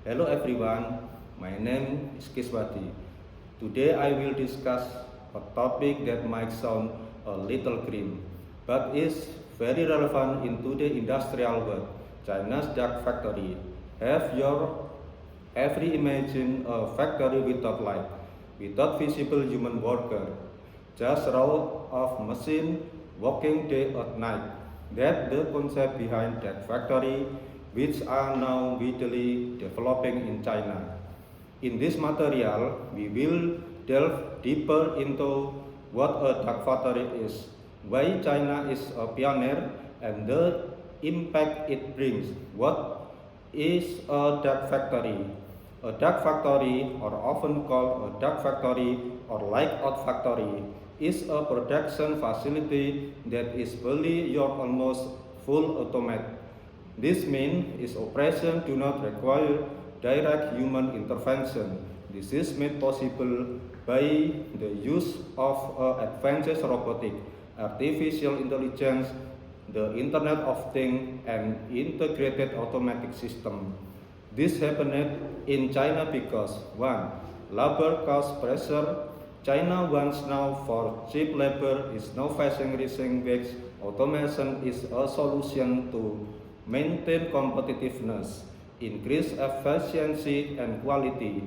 Hello everyone, my name is Kiswati. Today I will discuss a topic that might sound a little grim, but is very relevant in today's industrial world, China's dark factory. Have you ever imagined a factory without light, without visible human worker, just row of machine working day and night? That's the concept behind that factory, which are now widely developing in China. In this material, we will delve deeper into what a dark factory is, why China is a pioneer, and the impact it brings. What is a dark factory? A dark factory, or often called a dark factory or light-out factory, is a production facility that is fully or almost full automated. This means its operation do not require direct human intervention. This is made possible by the use of advanced robotic, artificial intelligence, the Internet of Things, and integrated automatic system. This happened in China because 1. Labor cost pressure. China wants now for cheap labor is now facing rising wage. Automation is a solution to maintain competitiveness, increase efficiency and quality.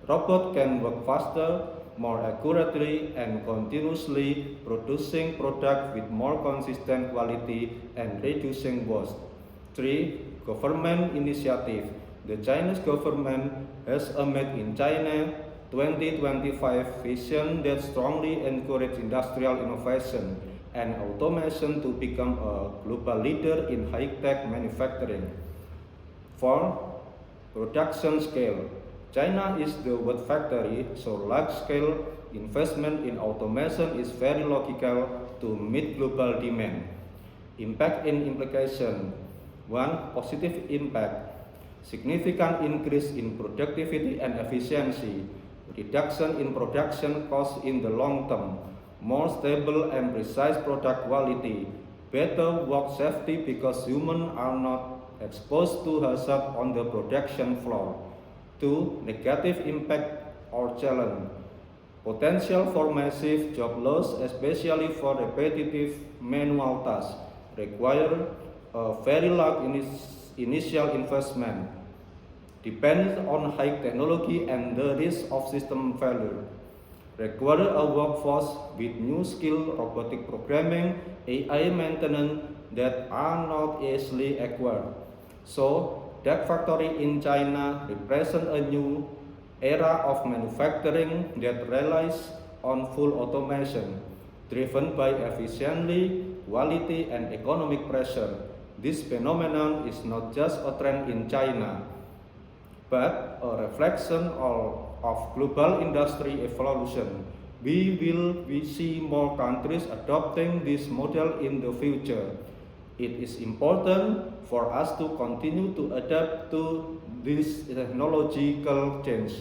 Robots can work faster, more accurately, and continuously producing products with more consistent quality and reducing waste. 3. Government initiative. The Chinese government has a Made in China 2025 vision that strongly encourages industrial innovation and automation to become a global leader in high-tech manufacturing. 4. Production scale. China is the world factory, so large-scale investment in automation is very logical to meet global demand. Impact and implication. 1. Positive impact. Significant increase in productivity and efficiency, reduction in production costs in the long term, more stable and precise product quality, better work safety because humans are not exposed to hazard on the production floor. 2. Negative impact or challenge. Potential for massive job loss, especially for repetitive manual tasks, require a very large initial investment, depends on high technology and the risk of system failure, require a workforce with new skill, robotic programming, AI maintenance that are not easily acquired. So, that factory in China represents a new era of manufacturing that relies on full automation, driven by efficiency, quality, and economic pressure. This phenomenon is not just a trend in China, but a reflection of global industry evolution. We see more countries adopting this model in the future. It is important for us to continue to adapt to this technological change,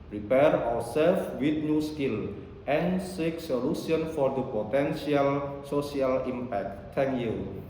prepare ourselves with new skills, and seek solutions for the potential social impact. Thank you.